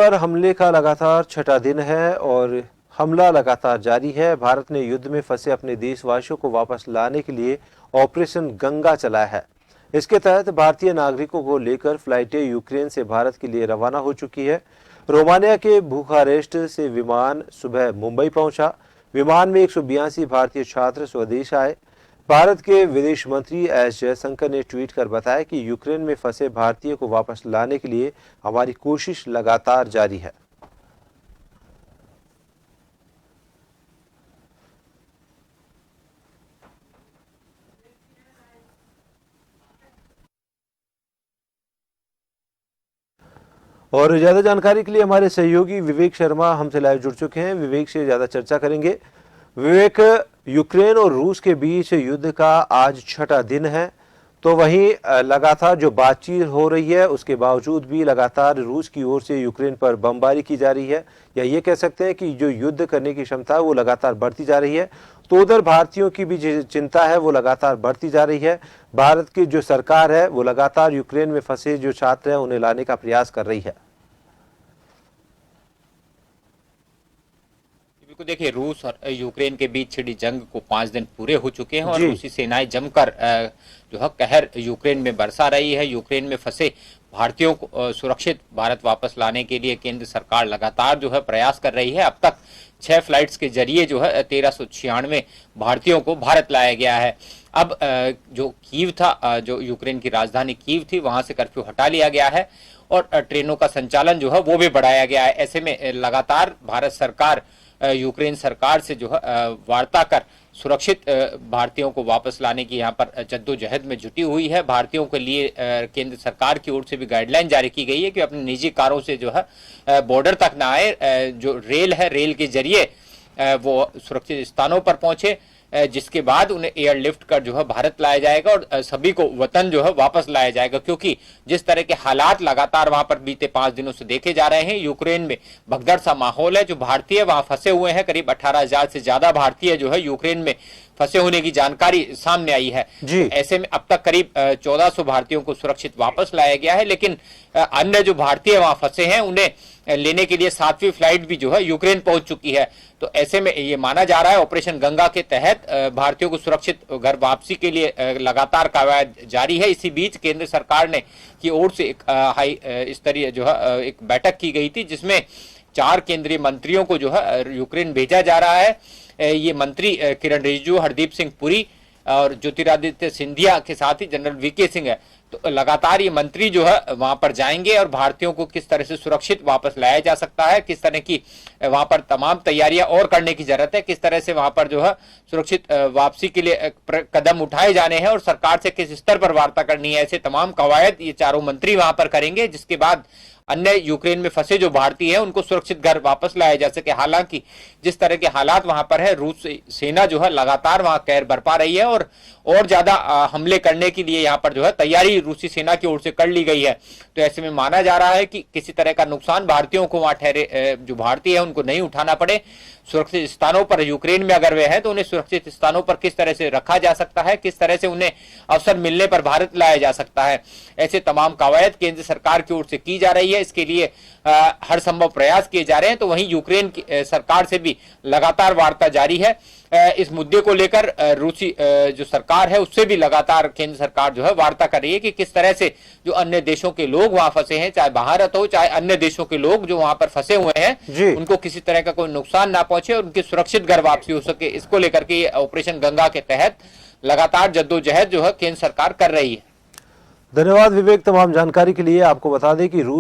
पर हमले का लगातार छठा दिन है और हमला लगातार जारी है। भारत ने युद्ध में फंसे अपने देशवासियों को वापस लाने के लिए ऑपरेशन गंगा चलाया है। इसके तहत भारतीय नागरिकों को लेकर फ्लाइटें यूक्रेन से भारत के लिए रवाना हो चुकी है। रोमानिया के बुखारेस्ट से विमान सुबह मुंबई पहुंचा। विमान में 182 भारतीय छात्र स्वदेश आए। भारत के विदेश मंत्री एस जयशंकर ने ट्वीट कर बताया कि यूक्रेन में फंसे भारतीयों को वापस लाने के लिए हमारी कोशिश लगातार जारी है। और ज्यादा जानकारी के लिए हमारे सहयोगी विवेक शर्मा हमसे लाइव जुड़ चुके हैं। विवेक से ज्यादा चर्चा करेंगे। विवेक, यूक्रेन और रूस के बीच युद्ध का आज छठा दिन है, तो वहीं लगातार जो बातचीत हो रही है उसके बावजूद भी लगातार रूस की ओर से यूक्रेन पर बमबारी की जा रही है, या ये कह सकते हैं कि जो युद्ध करने की क्षमता है वो लगातार बढ़ती जा रही है। तो उधर भारतीयों की भी जो चिंता है वो लगातार बढ़ती जा रही है। भारत की जो सरकार है वो लगातार यूक्रेन में फंसे जो छात्र हैं उन्हें लाने का प्रयास कर रही है। देखिए, रूस और यूक्रेन के बीच छिड़ी जंग को 5 दिन पूरे हो चुके हैं और रूसी सेनाएं जमकर जो है कहर यूक्रेन में बरसा रही है। यूक्रेन में फंसे भारतीयों को सुरक्षित भारत वापस लाने के लिए केंद्र सरकार लगातार जो है प्रयास कर रही है। अब तक 6 फ्लाइट्स के जरिए जो है 1396 भारतीयों को भारत लाया गया है। अब जो कीव था, जो यूक्रेन की राजधानी कीव थी, वहां से कर्फ्यू हटा लिया गया है और ट्रेनों का संचालन जो है वो भी बढ़ाया गया है। ऐसे में लगातार भारत सरकार यूक्रेन सरकार से जो है वार्ता कर सुरक्षित भारतीयों को वापस लाने की यहाँ पर जद्दोजहद में जुटी हुई है। भारतीयों के लिए केंद्र सरकार की ओर से भी गाइडलाइन जारी की गई है कि अपनी निजी कारों से जो है बॉर्डर तक ना आए। जो रेल है, रेल के जरिए वो सुरक्षित स्थानों पर पहुंचे, जिसके बाद उन्हें एयरलिफ्ट कर जो है भारत लाया जाएगा और सभी को वतन जो है वापस लाया जाएगा। क्योंकि जिस तरह के हालात लगातार वहां पर बीते 5 दिनों से देखे जा रहे हैं, यूक्रेन में भगदड़ सा माहौल है। जो भारतीय वहां फंसे हुए हैं, करीब 18,000 से ज्यादा भारतीय जो है यूक्रेन में फंसे होने की जानकारी सामने आई है। ऐसे में अब तक करीब 1400 भारतीयों को सुरक्षित वापस लाया गया है, लेकिन अन्य जो भारतीय वहां फंसे हैं उन्हें लेने के लिए 7वीं फ्लाइट भी जो है यूक्रेन पहुंच चुकी है। तो ऐसे में ये माना जा रहा है ऑपरेशन गंगा के तहत भारतीयों को सुरक्षित घर वापसी के लिए लगातार कवायद जारी है। इसी बीच केंद्र सरकार ने की ओर से एक हाई स्तरीय जो है एक बैठक की गई थी, जिसमें 4 केंद्रीय मंत्रियों को जो है यूक्रेन भेजा जा रहा है। ये मंत्री किरण रिजिजू, हरदीप सिंह पुरी और ज्योतिरादित्य सिंधिया के साथ ही जनरल वीके सिंह है। तो लगातार ये मंत्री जो है वहां पर जाएंगे और भारतीयों को किस तरह से सुरक्षित वापस लाया जा सकता है, किस तरह की वहां पर तमाम तैयारियां और करने की जरूरत है, किस तरह से वहां पर जो है सुरक्षित वापसी के लिए कदम उठाए जाने हैं और सरकार से किस स्तर पर वार्ता करनी है, ऐसे तमाम कवायद ये चारों मंत्री वहां पर करेंगे, जिसके बाद अन्य यूक्रेन में फंसे जो भारतीय हैं उनको सुरक्षित घर वापस लाया जा सके। हालांकि जिस तरह के हालात वहां पर है, रूस सेना जो है लगातार वहां कहर बरपा रही है और ज्यादा हमले करने के लिए यहाँ पर जो है तैयारी रूसी सेना की ओर से कर ली गई है। तो ऐसे में माना जा रहा है कि किसी तरह का नुकसान भारतीयों को वहां ठहरे जो भारतीय है उनको नहीं उठाना पड़े। सुरक्षित स्थानों पर यूक्रेन में अगर वे हैं तो उन्हें सुरक्षित स्थानों पर किस तरह से रखा जा सकता है, किस तरह से उन्हें अवसर मिलने पर भारत लाया जा सकता है, ऐसे तमाम कवायद केंद्र सरकार की ओर से की जा रही है। इसके लिए हर संभव प्रयास किए जा रहे हैं। तो वहीं यूक्रेन की सरकार से भी लगातार वार्ता जारी है। इस मुद्दे को लेकर रूसी जो सरकार है उससे भी लगातार केंद्र सरकार जो है वार्ता कर रही है कि किस तरह से जो अन्य देशों के लोग वहां फंसे हैं, चाहे भारत हो चाहे अन्य देशों के लोग जो वहां पर फंसे हुए हैं, उनको किसी तरह का कोई नुकसान ना पहुंचे और उनकी सुरक्षित घर वापसी हो सके। इसको लेकर के ऑपरेशन गंगा के तहत लगातार जद्दोजहद जो है केंद्र सरकार कर रही है। धन्यवाद विवेक, तमाम जानकारी के लिए। आपको बता दें कि रूस